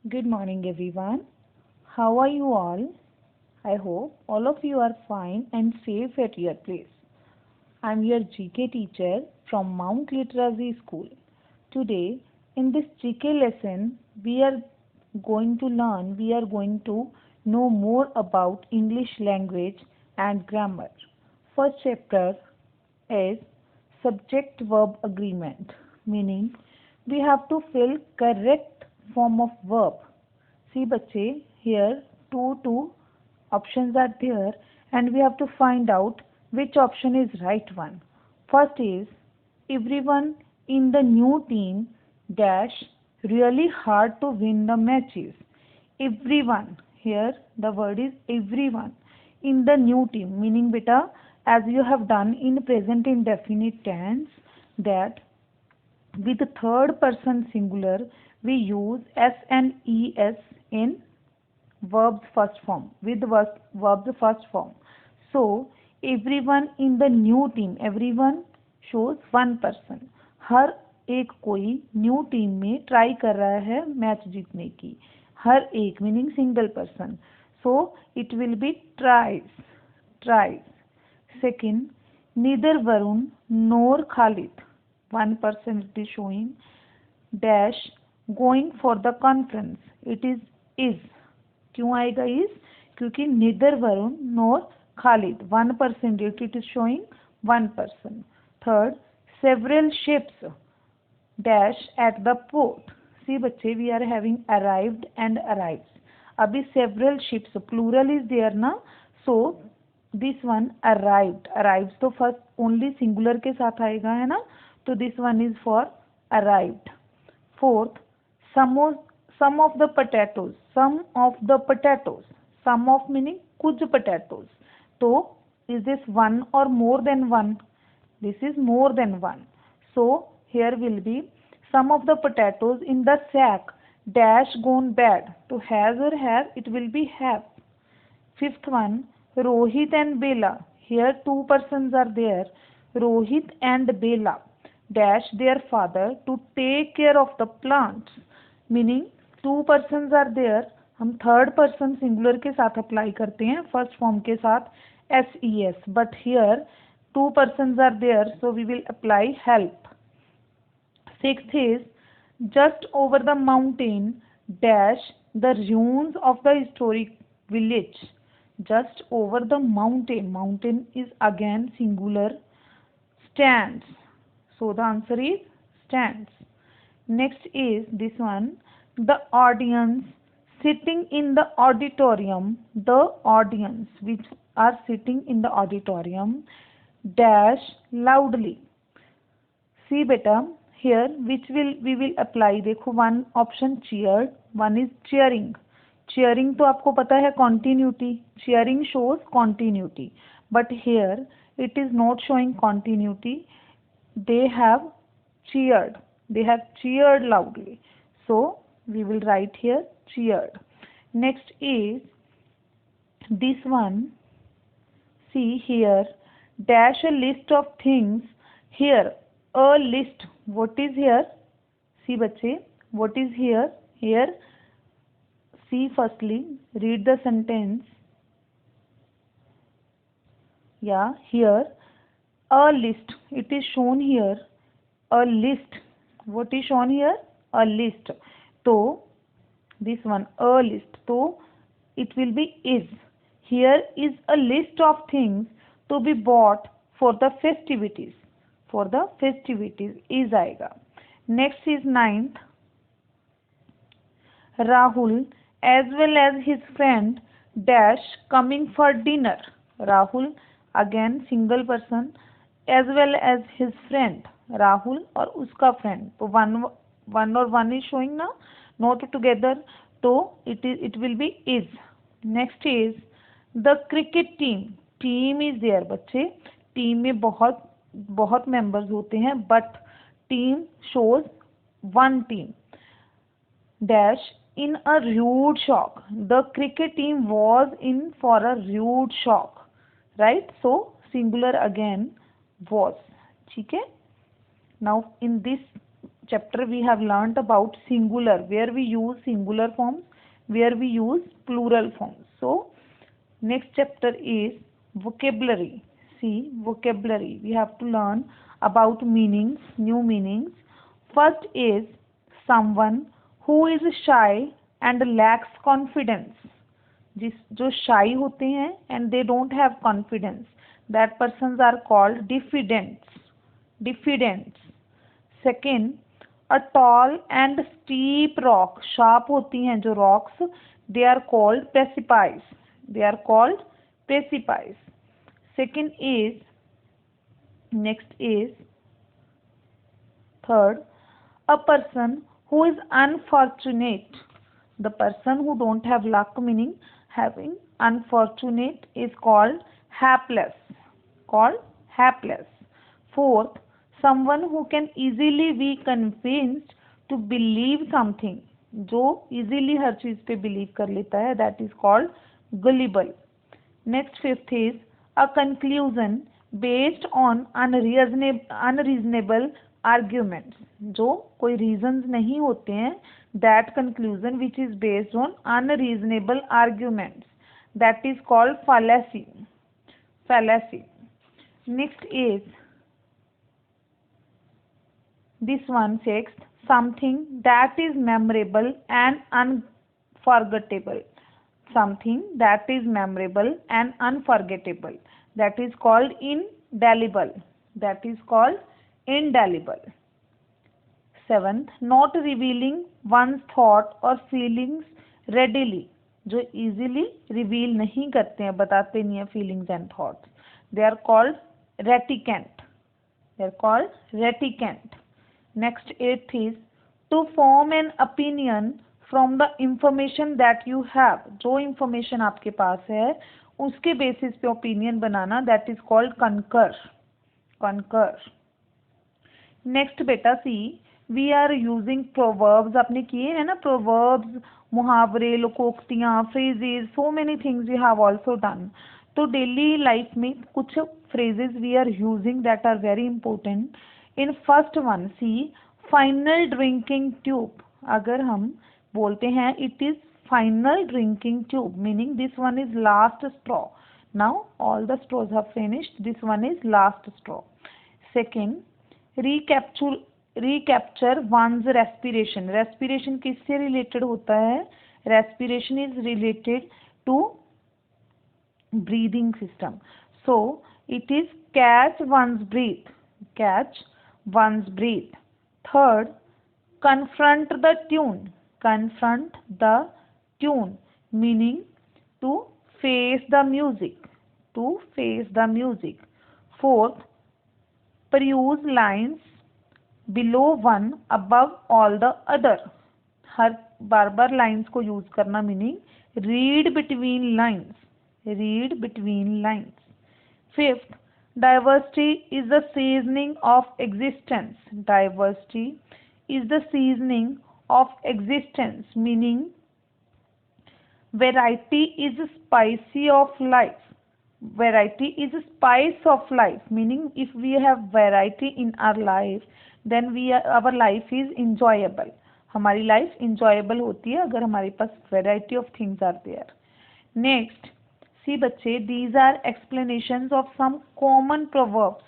Good morning, everyone. How are you all? I hope all of you are fine and safe at your place. I'm your GK teacher from Mount Literacy School. Today, in this GK lesson, we are going to know more about English language and grammar. First chapter is subject verb agreement, meaning we have to fill correct form of verb. See बच्चे, here two options are there and we have to find out which option is right one. First is everyone in the new team dash really hard to win the matches. Everyone, here the word is everyone in the new team, meaning beta as you have done in present indefinite tense that with the third person singular we use s and es in verbs first form with verbs first form. So everyone in the new team, everyone shows one person. हर एक कोई new team में try कर रहा है match जीतने की. हर एक meaning single person. So it will be tries. Second, neither Varun nor Khalid, one person it is showing, dash going for the conference. It is. क्यों आएगा is? क्योंकि neither Varun nor Khalid, one person it is showing one person. Third, several ships dash at the port. See बच्चे, we are having arrived and arrives. अभी several ships plural is there ना, so this one arrives तो first only singular के साथ आएगा है ना, तो this one is for arrived. Fourth, some of the potatoes, some of meaning कुछ पोटैटोज. तो इज दिस वन और more than one? This is more than one. So here will be some of the potatoes in the sack dash gone bad. तो has or have, it will be have. Fifth one, Rohit and Bela. Here two persons are there. Rohit and Bela dash their father to take care of the plants. Meaning two persons are there. हम third person singular के साथ apply करते हैं first form के साथ SES. But here two persons are there, so we will apply help. Sixth is just over the mountain dash the ruins of the historic village. Just over the mountain is again singular, stands. So the answer is stands. Next is this one, the audience sitting in the auditorium. The audience which are sitting in the auditorium dash loudly. See beta, here which we will apply. देखो one option cheered, one is cheering तो आपको पता है continuity. Cheering shows continuity, but here it is not showing continuity. They have cheered loudly, so we will write here cheered. Next is this one. See here, dash a list of things. Here a list, what is here? See बच्चे, what is here? Here see, firstly read the sentence. Yeah, here a list, it is shown here a list. What is shown here? A list. So this one a list, so it will be is. Here is a list of things to be bought for the festivities. For the festivities is आएगा. Next is ninth, Rahul as well as his friend dash coming for dinner. Rahul again single person, as well as his friend. Rahul और उसका friend. तो one और one is showing ना, not together, तो it will be is. Next is the cricket team. Team is there बच्चे. Team में बहुत members होते हैं, but team shows one team. Dash in a rude shock. The cricket team was in for a rude shock. Right? So singular again was. ठीक है. Now in this chapter we have learnt about singular, where we use singular forms, where we use plural forms. So next chapter is vocabulary. See, vocabulary. We have to learn about meanings, new meanings. First is someone who is shy and lacks confidence. जिस जो shy होते हैं and they don't have confidence, that persons are called diffidents. Diffidents. Second, a tall and steep rock. Sharp होती हैं जो rocks, they are called precipice. They are called precipice. Second is, next is, third, a person who is unfortunate. The person who don't have luck, meaning having unfortunate, is called hapless. Called hapless. Fourth, someone who can easily be convinced to believe something. जो easily हर चीज पे believe कर लेता है, that is called gullible. Next, fifth is a conclusion based on unreasonable arguments. जो कोई reasons नहीं होते हैं, that conclusion which is based on unreasonable arguments, that is called fallacy. Fallacy. Next is this one, sixth, something that is memorable and unforgettable. Something that is memorable and unforgettable, that is called indelible. That is called indelible. Seventh, not revealing one's thought or feelings readily. जो easily reveal नहीं करते हैं, बताते नहीं हैं feelings and thoughts, they are called reticent. They are called reticent. Next, eighth is to form an opinion from the information that you have. जो information आपके पास है उसके basis पे opinion banana, that is called concur. Concur. Next बेटा, see, we are using proverbs. आपने किए हैं ना proverbs, मुहावरे, लोकोक्तियाँ, phrases, so many things we have also done. तो daily life में कुछ phrases we are using that are very important. In first one, see, final drinking tube. अगर हम बोलते हैं it is final drinking tube, meaning this one is last straw. Now all the straws have finished, this one is last straw. Second, recapture one's respiration. Respiration किससे related होता है? Respiration is related to breathing system. So it is catch one's breath. Catch one's breath. Third, confront the tune. Confront the tune, meaning to face the music. To face the music. Fourth, peruse lines below one above all the other. Her bar bar lines को use करना, meaning read between lines. Read between lines. Fifth, diversity is the seasoning of existence. Diversity is the seasoning of existence, meaning variety is a spice of life. Variety is a spice of life, meaning if we have variety in our life, then our life is enjoyable. हमारी life enjoyable होती है अगर हमारे पास variety of things are there. Next, see बच्चे, these are explanations of some common proverbs.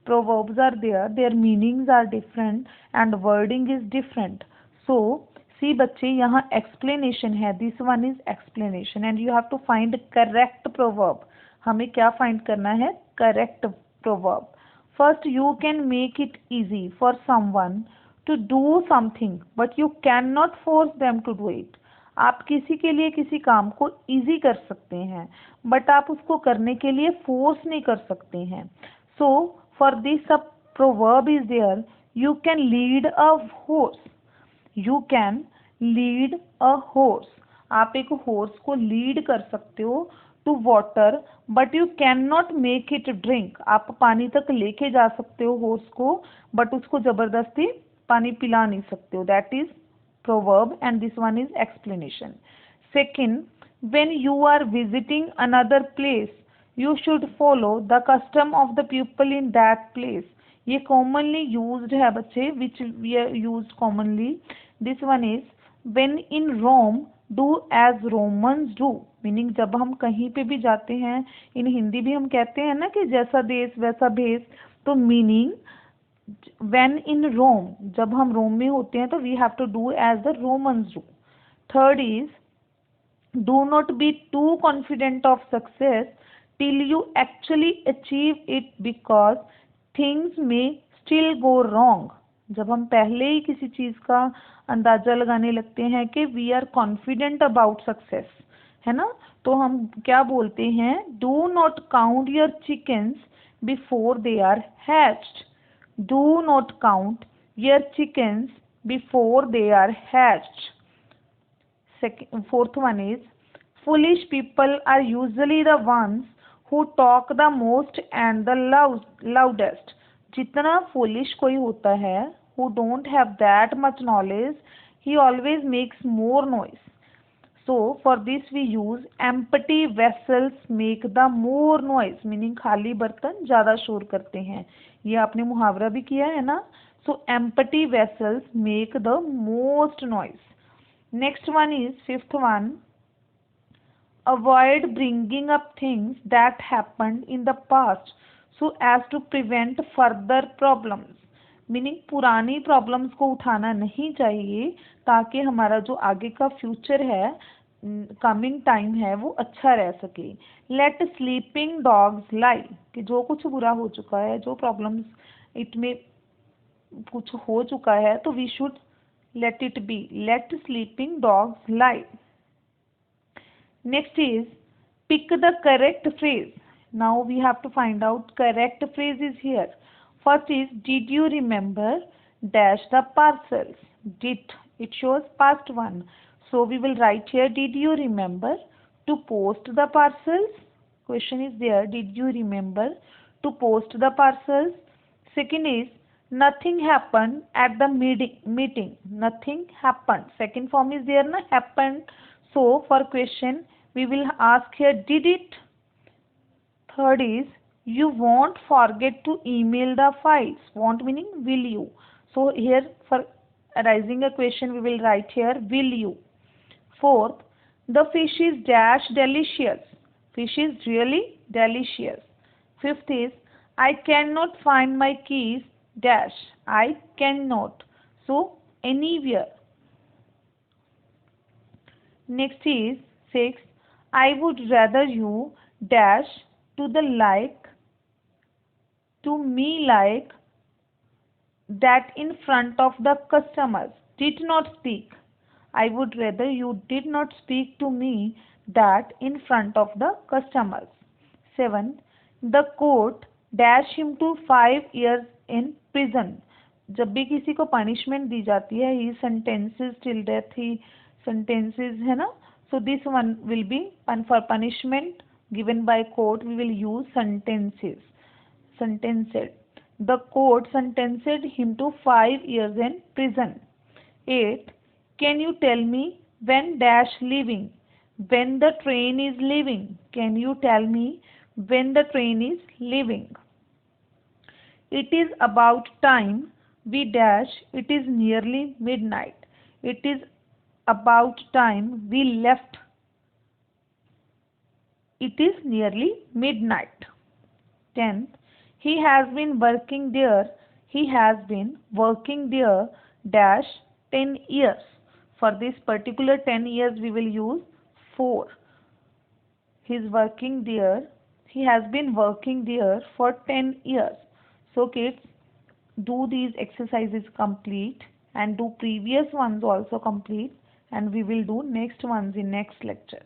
Proverbs are there, their meanings are different and wording is different. So see बच्चे, यहाँ explanation है, this one is explanation and you have to find correct proverb. हमें क्या find करना है? Correct proverb. First, you can make it easy for someone to do something but you cannot force them to do it. आप किसी के लिए किसी काम को easy कर सकते हैं but आप उसको करने के लिए force नहीं कर सकते हैं. So for this a proverb is there, you can lead a horse. You can lead a horse. आप एक horse को lead कर सकते हो to water but you cannot make it drink. आप पानी तक लेके जा सकते हो horse को but उसको जबरदस्ती पानी पिला नहीं सकते हो. That is proverb and this one is explanation. Second, when you are visiting another place, you should follow the custom of the people in that place. ये commonly used है बच्चे, which we are used commonly. This one is when in Rome do as Romans do, meaning जब हम कहीं पे भी जाते हैं, इन हिंदी भी हम कहते हैं ना कि जैसा देश वैसा भेष, तो मीनिंग when in Rome, जब हम रोम में होते हैं तो we have to do as the Romans do. Third is do not be too confident of success till you actually achieve it because things may still go wrong. जब हम पहले ही किसी चीज़ का अंदाजा लगाने लगते हैं कि we are confident about success, है ना, तो हम क्या बोलते हैं, do not count your chickens before they are hatched. Do not count your chickens before they are hatched. Fourth one is foolish people are usually the ones who talk the most and the loudest. जितना foolish कोई होता है, who don't have that much knowledge, he always makes more noise. So for this we use empty vessels make the more noise, meaning खाली बर्तन ज़्यादा शोर करते हैं. ये आपने मुहावरा भी किया है ना. So empty vessels make the most noise. Next one is fifth one. Avoid bringing up things that happened in the past so as to prevent further problems. Meaning पुरानी प्रॉब्लम्स को उठाना नहीं चाहिए ताकि हमारा जो आगे का फ्यूचर है, कमिंग टाइम है, वो अच्छा रह सके. लेट स्लीपिंग डॉग्स लाई, कि जो कुछ बुरा हो चुका है, जो प्रॉब्लम्स इट में कुछ हो चुका है, तो we should let it be. Let sleeping dogs lie. Next is pick the correct phrase. Now we have to find out correct phrase is here. First is did you remember dash the parcels. Did, it shows past one, so we will write here did you remember to post the parcels. Question is there, did you remember to post the parcels. Second is nothing happened at the meeting. Nothing happened, second form is there na, happened. So for question we will ask here did it. Third is you won't forget to email the files. Won't meaning will you, so here for arising a question we will write here will you. Fourth, the fish is dash delicious. Fish is really delicious. Fifth is I cannot find my keys dash. I cannot, so anywhere. Next is sixth, I would rather you dash to the like to me like that in front of the customers did not speak. I would rather you did not speak to me that in front of the customers. 7. The court dash him to 5 years in prison. जब भी किसी को punishment दी जाती है, he sentences till death, he sentences, है ना. So this one will be for punishment given by court we will use sentences. Sentenced. The court sentenced him to 5 years in prison. 8. Can you tell me when dash leaving? When the train is leaving. Can you tell me when the train is leaving? It is about time we dash. It is nearly midnight. It is about time we left. It is nearly midnight. 10th, he has been working there. He has been working there dash 10 years. For this particular 10 years we will use 4. He is working there. He has been working there for 10 years. So kids, do these exercises complete and do previous ones also complete, and we will do next ones in next lecture.